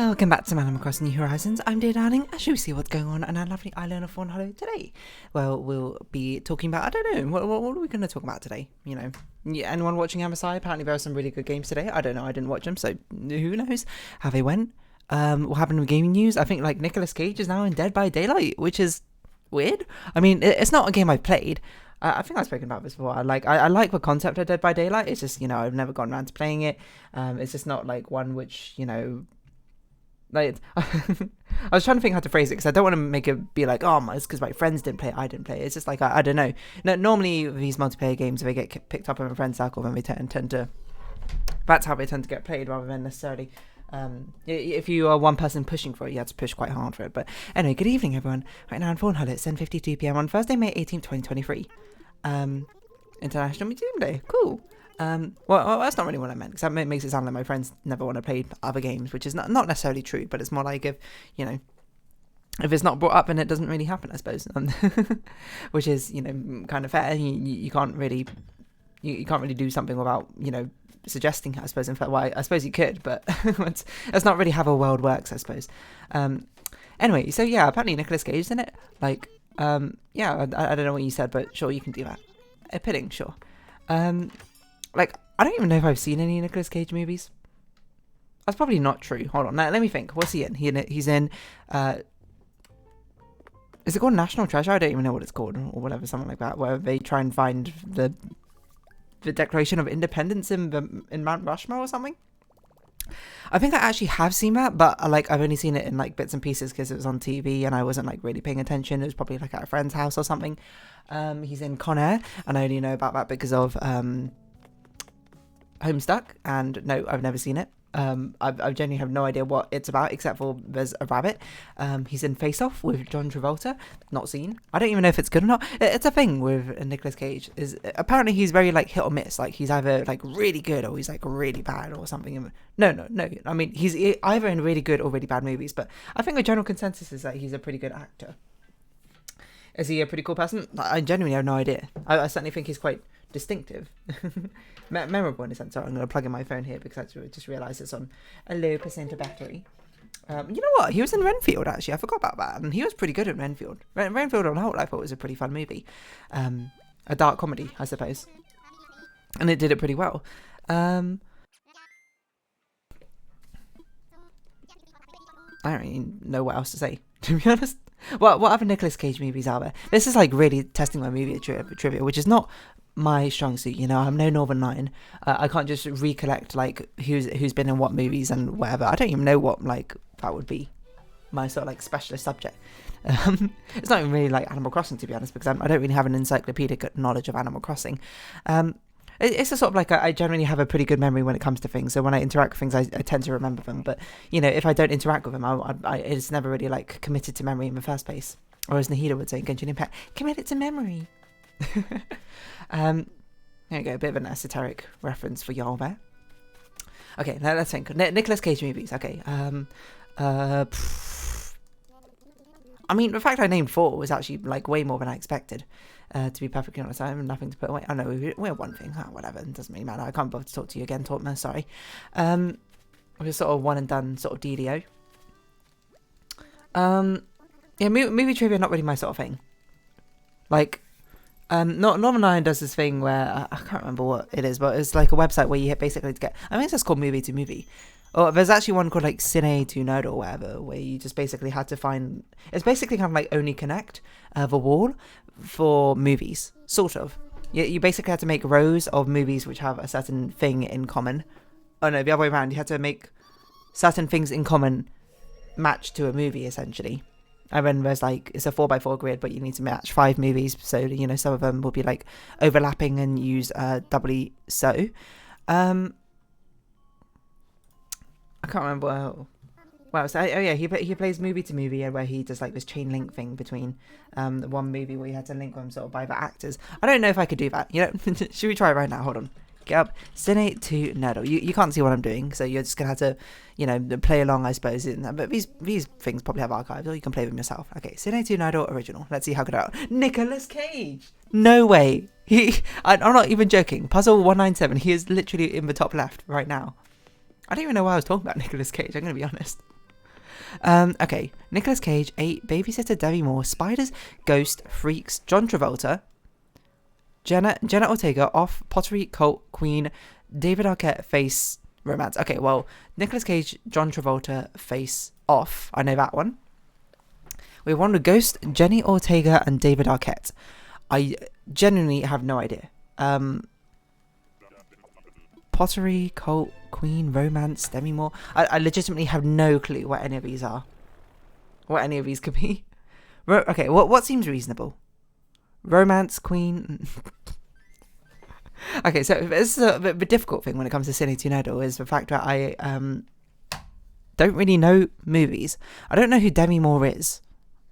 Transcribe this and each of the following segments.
Welcome back to Animal Crossing New Horizons. I'm dear darling. As you see what's going on on our lovely island of Fawnhollow today. Well, we'll be talking about, I don't know, what are we going to talk about today? You know, anyone watching MSI? Apparently there were some really good games today. I don't know, I didn't watch them, so who knows how they went. What happened with gaming news? I think like Nicolas Cage is now in Dead by Daylight, which is weird. I mean, it's not a game I've played. I think I've spoken about this before. I like the concept of Dead by Daylight. It's just, you know, I've never gone around to playing it. It's just not like one which, you know, like I was trying to think how to phrase it because I don't want to make it be like, oh, it's because my friends didn't play it, I didn't play it. It's just like, I don't know. No, normally these multiplayer games, if they get picked up in a friend circle, then they tend to, that's how they tend to get played rather than necessarily, if you are one person pushing for it, you have to push quite hard for it. But anyway, good evening everyone. Right now in Fawnhallow, it's 10:52 PM on Thursday, May 18th, 2023. International Museum Day. Cool. Well, that's not really what I meant, because that makes it sound like my friends never want to play other games, which is not necessarily true, but it's more like if, you know, if it's not brought up, then it doesn't really happen, I suppose. Which is, you know, kind of fair. You can't really, you can't really do something without, you know, suggesting it, I suppose. In fact, well, I suppose you could, but that's not really how the world works, I suppose. Anyway, so yeah, apparently Nicolas Cage is in it. Like, yeah, I don't know what you said, but sure, you can do that. Pitting, sure. Like, I don't even know if I've seen any Nicolas Cage movies. That's probably not true. Hold on, let me think. What's he in? He's in, is it called National Treasure? I don't even know what it's called, or whatever, something like that, where they try and find the Declaration of Independence in Mount Rushmore or something. I think I actually have seen that, but like I've only seen it in like bits and pieces because it was on TV and I wasn't like really paying attention. It was probably like at a friend's house or something. He's in Con Air, and I only know about that because of Homestuck, and no, I've never seen it. I genuinely have no idea what it's about, except for there's a rabbit. He's in Face Off with John Travolta. Not seen. I don't even know if it's good or not. It's a thing with Nicolas Cage. Is apparently he's very like hit or miss. Like he's either like really good or he's like really bad or something. No. I mean he's either in really good or really bad movies. But I think the general consensus is that he's a pretty good actor. Is he a pretty cool person? I genuinely have no idea. I certainly think he's quite distinctive. Memorable in a sense. Sorry, I'm going to plug in my phone here because I just realised it's on a low percent of battery. You know what? He was in Renfield, actually. I forgot about that. And he was pretty good in Renfield. Renfield on the whole, I thought was a pretty fun movie. A dark comedy, I suppose. And it did it pretty well. I don't really know what else to say, to be honest. What other Nicolas Cage movies are there? This is like really testing my movie trivia, which is not my strong suit. You know, I'm no Northern Lion. I can't just recollect like who's been in what movies and whatever. I don't even know what like that would be my sort of like specialist subject. It's not even really like Animal Crossing, to be honest, because I don't really have an encyclopedic knowledge of Animal Crossing. It's a sort of like I generally have a pretty good memory when it comes to things. So when I interact with things, I tend to remember them. But you know, if I don't interact with them, it's never really like committed to memory in the first place. Or as Nahida would say in Genshin Impact, commit it to memory. There we go, a bit of an esoteric reference for y'all there. Okay, now let's think. Nicolas Cage movies. Okay. I mean, the fact I named 4 was actually like way more than I expected. To be perfectly honest, I have nothing to put away. I know we're one thing. Oh, whatever, it doesn't really matter. I can't bother to talk to you again, Tortman. Sorry. We're sort of one and done, sort of DDO. Yeah, movie trivia not really my sort of thing. Like, Northern Lion does this thing where I can't remember what it is, but it's like a website where you hit basically to get. I think it's just called Movie to Movie. Or there's actually one called like Cine to Nerd or whatever, where you just basically had to find. It's basically kind of like Only Connect, the wall for movies, sort of. You basically had to make rows of movies which have a certain thing in common. Oh no, the other way around. You had to make certain things in common match to a movie, essentially. And then there's like, it's a 4x4 grid, but you need to match 5 movies. So, you know, some of them will be like overlapping and use doubly so. I can't remember. Wow. So, oh yeah, he plays movie to movie, where he does like this chain link thing between the one movie where you had to link them sort of by the actors. I don't know if I could do that. You know, should we try it right now? Hold on. Get up. Cine to Nerdle. You can't see what I'm doing, so you're just gonna have to, you know, play along, I suppose. But these things probably have archives, or you can play them yourself. Okay, Cine to Nerdle original. Let's see how good I am. Nicolas Cage. No way. I'm not even joking. Puzzle 197. He is literally in the top left right now. I don't even know why I was talking about Nicolas Cage. I'm gonna be honest. Okay, Nicolas Cage, 8, Babysitter, Demi Moore, Spiders, Ghost, Freaks, John Travolta, Jenna Ortega, Off, Pottery, Cult, Queen, David Arquette, Face, Romance. Okay, well, Nicolas Cage, John Travolta, Face, Off. I know that one. We have one with Ghost, Jenny Ortega, and David Arquette. I genuinely have no idea. Pottery, Cult, Queen, Romance, Demi Moore. I legitimately have no clue what any of these are. What any of these could be. Okay, what seems reasonable? Romance, Queen. Okay, so this is a bit of a difficult thing when it comes to Silly to Nodal is the fact that I don't really know movies. I don't know who Demi Moore is,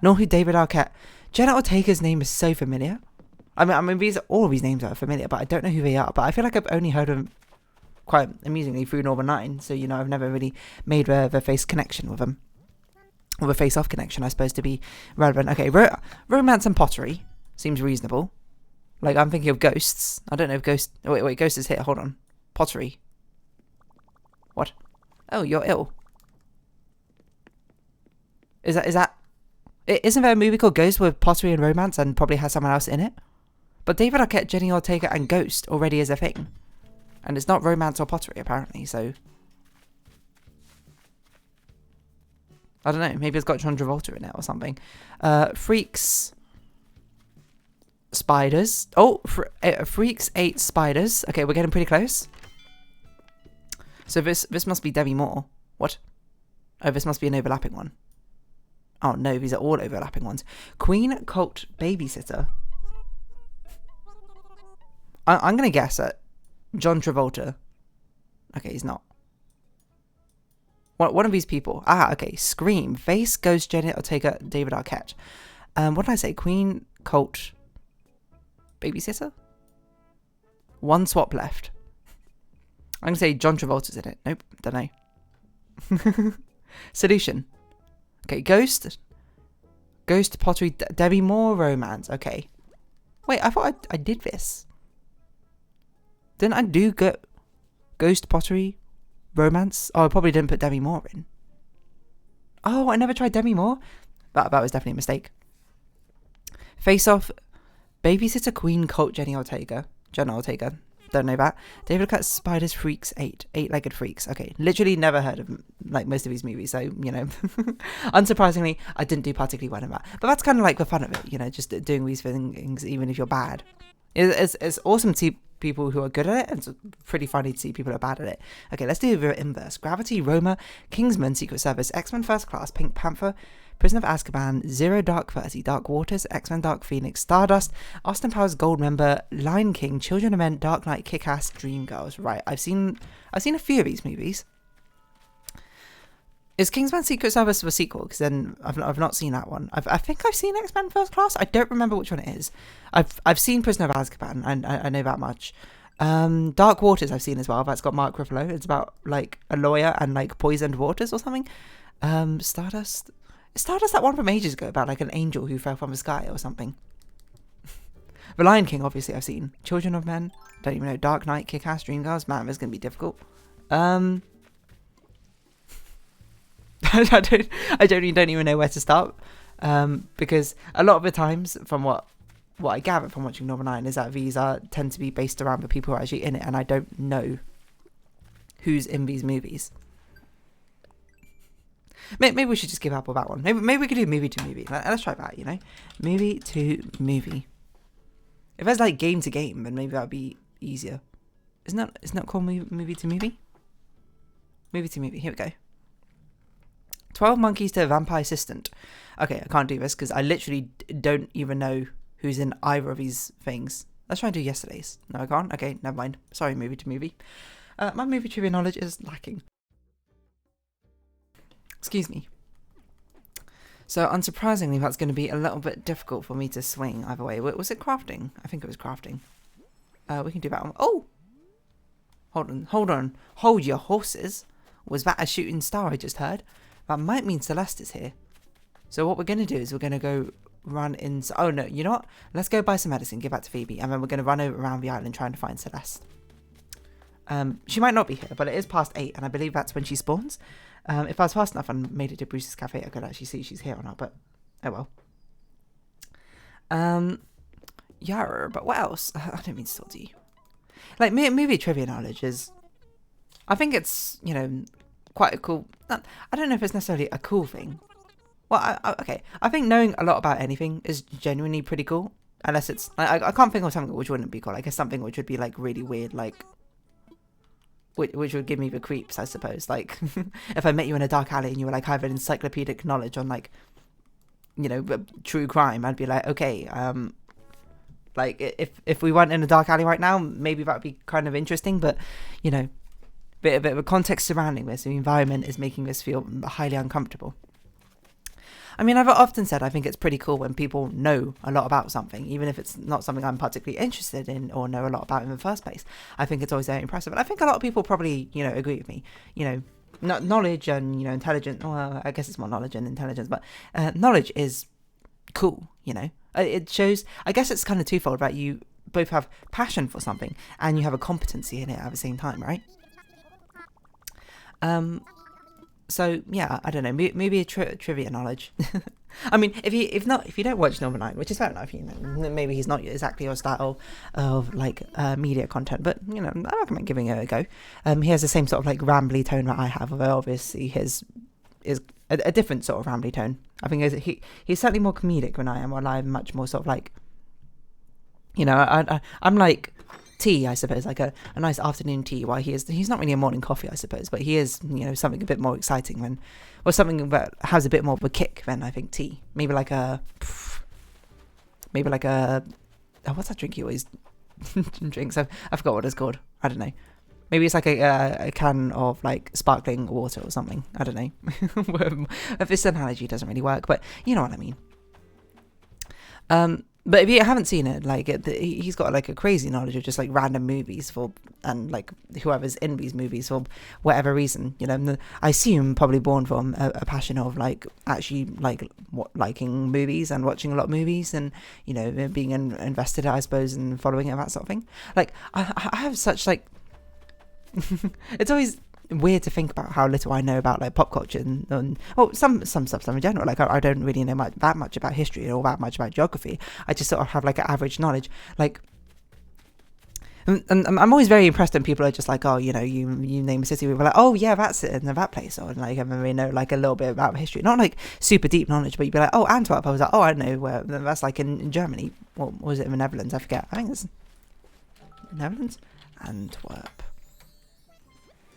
nor who David Arquette. Jenna Ortega's name is so familiar. I mean, all of these names are familiar, but I don't know who they are. But I feel like I've only heard of them quite amusingly through Northern 9, so I've never really made the face connection with them, or the face-off connection, I suppose, to be relevant. Okay, Romance and Pottery seems reasonable. Like, I'm thinking of Ghosts. I don't know if Ghost... Oh, wait, Ghost is here. Hold on. Pottery. What? Oh, you're ill. Is that... Isn't there a movie called Ghost with Pottery and Romance and probably has someone else in it? But David Arquette, Jenny Ortega, and Ghost already is a thing. And it's not Romance or Pottery, apparently, so... I don't know. Maybe it's got John Travolta in it or something. Freaks... Spiders. Oh, Freaks, 8, Spiders. Okay, we're getting pretty close. So this must be Demi Moore. What? Oh, this must be an overlapping one. Oh no, these are all overlapping ones. Queen, Cult, Babysitter. I'm going to guess at John Travolta. Okay, he's not. One of these people. Ah, okay. Scream, Face, Ghost, Jenny Ortega, David Arquette. What did I say? Queen, Cult... Babysitter? One swap left. I'm going to say John Travolta's in it. Nope, don't know. Solution. Okay, Ghost, Pottery, Demi Moore, Romance. Okay. Wait, I thought I did this. Didn't I do Ghost, Pottery, Romance? Oh, I probably didn't put Demi Moore in. Oh, I never tried Demi Moore? That was definitely a mistake. Face Off... Babysitter, Queen, Cult, Jenna Ortega. Don't know that. David Arquette, Spiders, Freaks, 8. 8-legged freaks. Okay, literally never heard of like most of these movies, so unsurprisingly, I didn't do particularly well in that. But that's kind of like the fun of it, just doing these things, even if you're bad. It's awesome to see people who are good at it, and it's pretty funny to see people who are bad at it. Okay, let's do the inverse. Gravity, Roma, Kingsman, Secret Service, X-Men First Class, Pink Panther, Prisoner of Azkaban, Zero Dark 30, Dark Waters, X-Men Dark Phoenix, Stardust, Austin Powers Goldmember, Lion King, Children of Men, Dark Knight, Kick-Ass, Dreamgirls. Right, I've seen a few of these movies. Is Kingsman Secret Service the sequel? Because then I've not seen that one. I think I've seen X-Men First Class. I don't remember which one it is. I've seen Prisoner of Azkaban. I know that much. Dark Waters I've seen as well. That's got Mark Ruffalo. It's about like a lawyer and like poisoned waters or something. Stardust. Is Stardust that one from ages ago about like an angel who fell from the sky or something? The Lion King, obviously, I've seen. Children of Men. Don't even know. Dark Knight, Kick-Ass, Dreamgirls. Man, this is going to be difficult. I don't even know where to start. Because a lot of the times, from what I gather from watching Northern 9, is that these tend to be based around the people who are actually in it, and I don't know who's in these movies. Maybe we should just give up on that one. Maybe we could do movie to movie. Let's try that, Movie to movie. If there's like game to game, then maybe that would be easier. Isn't that called movie to movie? Movie to movie. Here we go. 12 Monkeys to a Vampire Assistant. Okay, I can't do this because I literally don't even know who's in either of these things. Let's try and do yesterday's. No, I can't. Okay, never mind. Sorry, movie to movie. My movie trivia knowledge is lacking. Excuse me. So, unsurprisingly, that's going to be a little bit difficult for me to swing either way. Was it crafting? I think it was crafting. We can do that one. Oh! Hold on. Hold your horses. Was that a shooting star I just heard? That might mean Celeste is here. So what we're going to do is we're going to go run in... Oh, no, you know what? Let's go buy some medicine, give that to Phoebe, and then we're going to run around the island trying to find Celeste. She might not be here, but it is past 8, and I believe that's when she spawns. If I was fast enough and made it to Bruce's Cafe, I could actually see she's here or not, but oh well. Yeah, but what else? I don't mean to talk to you. Like, movie trivia knowledge is... I think it's, you know, quite a cool... I don't know if it's necessarily a cool thing. Well, okay. I think knowing a lot about anything is genuinely pretty cool. Unless it's... I can't think of something which wouldn't be cool. I guess something which would be, like, really weird, like... Which would give me the creeps, I suppose. Like, if I met you in a dark alley and you were, like, have an encyclopedic knowledge on, like, you know, true crime, I'd be like, okay, like, if we weren't in a dark alley right now, maybe that would be kind of interesting, but, you know, bit of a context surrounding this. The environment is making this feel highly uncomfortable. I mean, I've often said I think it's pretty cool when people know a lot about something, even if it's not something I'm particularly interested in or know a lot about in the first place. I think it's always very impressive. And I think a lot of people probably, you know, agree with me. You know, knowledge and, you know, intelligence, well, I guess it's more knowledge and intelligence, but knowledge is cool, you know. It shows, I guess it's kind of twofold, right? You both have passion for something and you have a competency in it at the same time, right? So yeah, I don't know, maybe a trivia knowledge. I mean, if you don't watch Number 9, which is fair enough, you know, maybe he's not exactly your style of like media content, but you know, I recommend giving it a go. He has the same sort of like rambly tone that I have, although obviously his is a different sort of rambly tone. I think he's certainly more comedic than I am, while I'm much more sort of like, you know, I'm like tea, I suppose, like a nice afternoon tea, while he's not really a morning coffee, I suppose, but he is, you know, something a bit more exciting than, or something that has a bit more of a kick than I think tea. Maybe like a oh, what's that drink he always drinks? I forgot what it's called. I don't know. Maybe it's like a can of like sparkling water or something. I don't know. This analogy doesn't really work, but you know what I mean. But if you haven't seen it, like he's got like a crazy knowledge of just like random movies and like whoever's in these movies for whatever reason, you know. And I assume probably born from a passion of like actually like liking movies and watching a lot of movies and, you know, being invested, I suppose, and following it, that sort of thing. Like I have such like it's always weird to think about how little I know about like pop culture and some stuff in general. Like I don't really know that much about history or that much about geography. I just sort of have like an average knowledge. Like, and I'm always very impressed when people are just like, oh, you know, you name a city, we're like, oh yeah, that's it, and that place, or like I really know like a little bit about history, not like super deep knowledge, but you'd be like, oh, Antwerp. I was like, oh, I know where that's like in Germany. What was it in the Netherlands? I forget. I think it's Netherlands, Antwerp.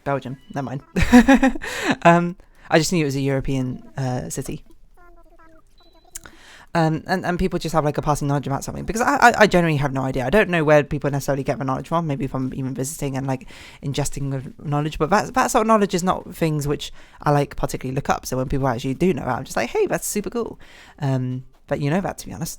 Belgium, never mind. I just knew it was a European city. And people just have like a passing knowledge about something, because I generally have no idea. I don't know where people necessarily get the knowledge from, maybe from even visiting and like ingesting the knowledge, but that sort of knowledge is not things which I like particularly look up. So when people actually do know, I'm just like, hey, that's super cool. But you know that, to be honest.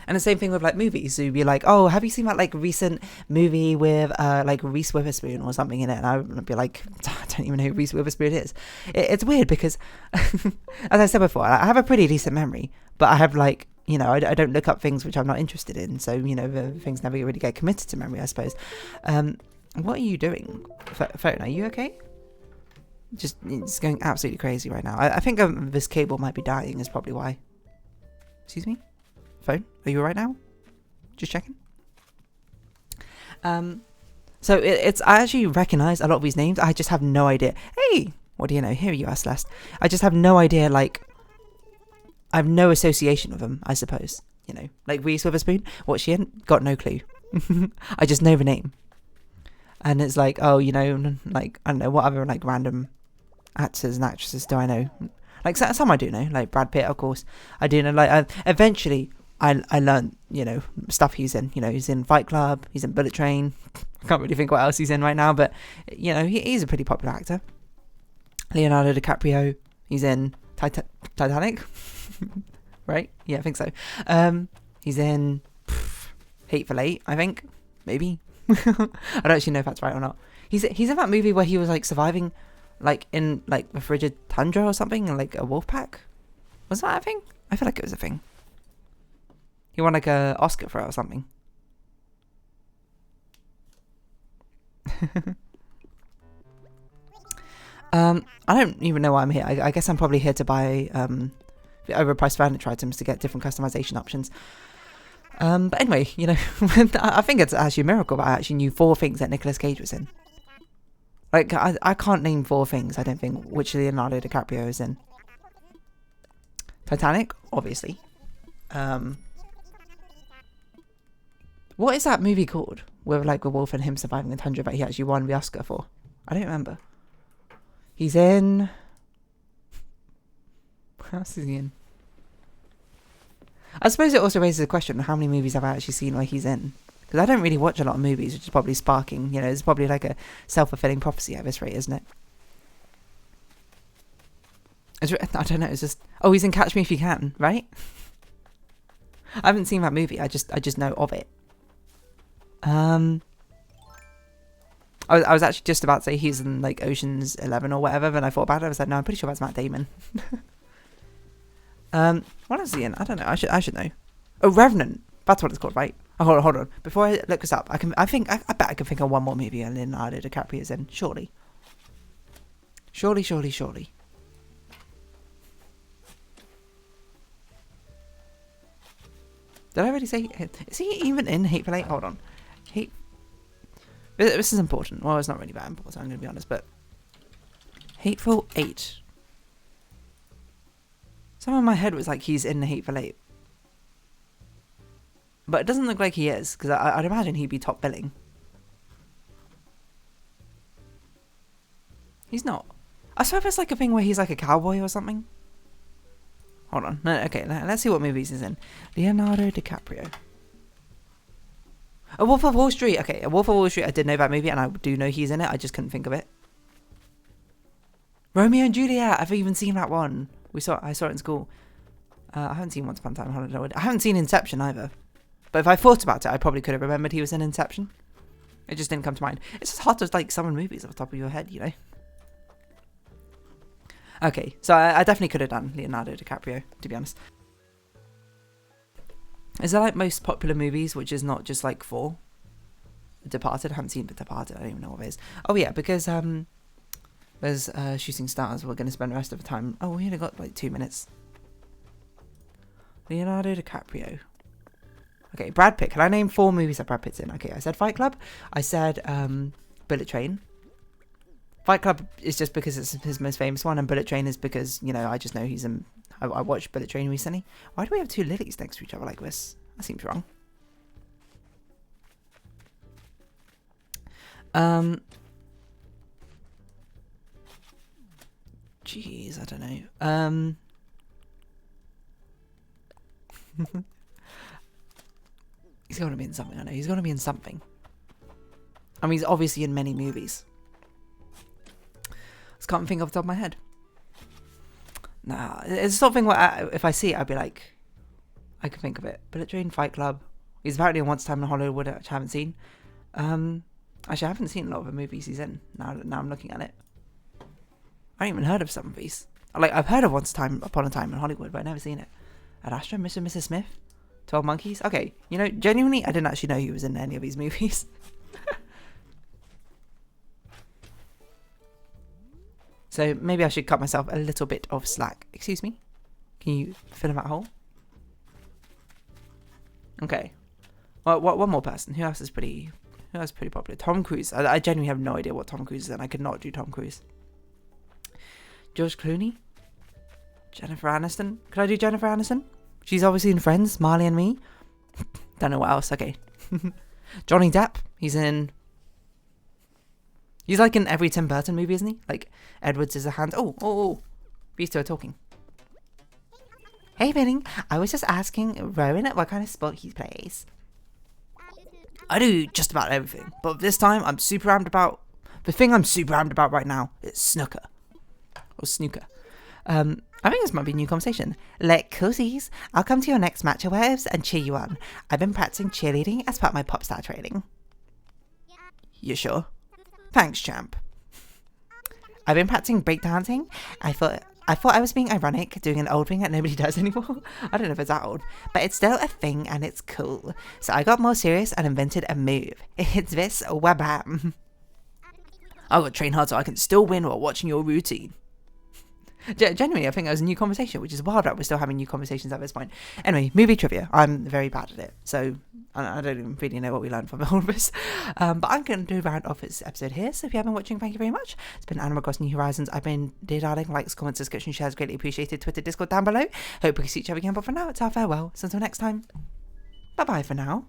And the same thing with like movies. So you'd be like, oh, have you seen that like recent movie with like Reese Witherspoon or something in it? And I would be like, I don't even know who Reese Witherspoon is. It's weird because, as I said before, I have a pretty decent memory, but I have like, you know, I don't look up things which I'm not interested in. So, you know, the things never really get committed to memory, I suppose. What are you doing? Phone, are you okay? It's going absolutely crazy right now. I think this cable might be dying is probably why. Excuse me? Phone, are you alright now? Just checking. So it's I actually recognise a lot of these names. I just have no idea. Hey, what do you know? Here you are, Celeste. I just have no idea. Like, I have no association with them, I suppose. You know, like Reese Witherspoon. What's she in? Got no clue. I just know the name, and it's like, oh, you know, like I don't know what other like random actors and actresses do I know. Like some I do know, like Brad Pitt, of course. I do know. Like eventually. I learned, you know, stuff he's in. You know, he's in Fight Club, he's in Bullet Train. I can't really think what else he's in right now, but, you know, he's a pretty popular actor. Leonardo DiCaprio, he's in Titanic, right? Yeah, I think so. He's in Hateful Eight, I think, maybe. I don't actually know if that's right or not. He's in that movie where he was, like, surviving, like, in, like, the frigid tundra or something, and, like, a wolf pack. Was that a thing? I feel like it was a thing. He won like a Oscar for it or something. I don't even know why I'm here. I guess I'm probably here to buy overpriced furniture items to get different customization options. But anyway, you know, I think it's actually a miracle that I actually knew 4 things that Nicolas Cage was in. Like, I can't name 4 things, I don't think, which Leonardo DiCaprio is in. Titanic, obviously. What is that movie called? With, like, a wolf and him surviving the tundra that he actually won the Oscar for? I don't remember. He's in... What else is he in? I suppose it also raises a question of how many movies have I actually seen where he's in. Because I don't really watch a lot of movies, which is probably sparking, you know, it's probably like a self-fulfilling prophecy at this rate, isn't it? I don't know, it's just... Oh, he's in Catch Me If You Can, right? I haven't seen that movie, I just know of it. I was actually just about to say he's in, like, Ocean's 11 or whatever, then I thought about it, I was like, no, I'm pretty sure that's Matt Damon. What is he in? I don't know. I should know. Oh, Revenant. That's what it's called, right? Oh, hold on. Before I look this up, I bet I can think of one more movie and Leonardo DiCaprio is in. Surely. Surely. Did I already say? Is he even in Hateful Eight? Hold on. This is important. Well, it's not really that important, I'm going to be honest, but Hateful Eight. Some in my head was like he's in the Hateful Eight. But it doesn't look like he is, because I'd imagine he'd be top billing. He's not. I swear it's like a thing where he's like a cowboy or something. Hold on. No, okay, let's see what movies he's in. Leonardo DiCaprio. A Wolf of Wall Street. Okay, A Wolf of Wall Street. I did know that movie, and I do know he's in it. I just couldn't think of it. Romeo and Juliet. I've even seen that one. I saw it in school. I haven't seen Once Upon a Time in Hollywood. I haven't seen Inception either. But if I thought about it, I probably could have remembered he was in Inception. It just didn't come to mind. It's just hard to like summon movies off the top of your head, you know. Okay, so I definitely could have done Leonardo DiCaprio, to be honest. Is that like most popular movies, which is not just like 4? Departed. I haven't seen The Departed. I don't even know what it is. Oh yeah, because there's Shooting Stars. We're going to spend the rest of the time. Oh, we only got like 2 minutes. Leonardo DiCaprio. Okay, Brad Pitt. Can I name 4 movies that Brad Pitt's in? Okay, I said Fight Club. I said Bullet Train. Fight Club is just because it's his most famous one, and Bullet Train is because, you know, I just know he's in... I watched Bullet Train recently. Why do we have 2 lilies next to each other like this? That seems wrong. Jeez, I don't know. He's got to be in something, I know. He's got to be in something. I mean, he's obviously in many movies. Just can't think off the top of my head. Nah, it's something where if I see it, I'd be like, I can think of it. Bullet Train, Fight Club. He's apparently in Once Time in Hollywood, which I haven't seen. Actually, I haven't seen a lot of the movies he's in. Now I'm looking at it. I haven't even heard of some of these. Like, I've heard of Once Upon a Time in Hollywood, but I've never seen it. Ad Astra, Mr. and Mrs. Smith, 12 Monkeys. Okay, you know, genuinely, I didn't actually know he was in any of these movies. So maybe I should cut myself a little bit of slack. Excuse me? Can you fill in that hole? Okay. Well, one more person. Who else is pretty popular? Tom Cruise. I genuinely have no idea what Tom Cruise is in. I could not do Tom Cruise. George Clooney? Jennifer Aniston? Could I do Jennifer Aniston? She's obviously in Friends, Marley and Me. Don't know what else. Okay. Johnny Depp. He's like in every Tim Burton movie, isn't he? Like, Edward Scissorhands. Oh. These two are talking. Hey, Benning. I was just asking Rowan what kind of sport he plays. I do just about everything. But this time, I'm super amped about... The thing I'm super amped about right now is snooker. Or snooker. I think this might be a new conversation. Like, cozies, I'll come to your next match of waves and cheer you on. I've been practicing cheerleading as part of my pop star training. You sure? Thanks, champ. I've been practicing breakdancing. I thought I was being ironic, doing an old thing that nobody does anymore. I don't know if it's that old, but it's still a thing and it's cool. So I got more serious and invented a move. It's this wabam. I've got to train hard so I can still win while watching your routine. Genuinely, I think that was a new conversation, which is wild that we're still having new conversations at this point. Anyway, movie trivia. I'm very bad at it, so I don't even really know what we learned from all of this. But I'm going to round off this episode here. So if you have been watching, thank you very much. It's been Animal Crossing New Horizons. I've been Dear Darling. Likes, comments, subscription, shares, greatly appreciated. Twitter, Discord down below. Hope we can see each other again. But for now, it's our farewell. So until next time, bye bye for now.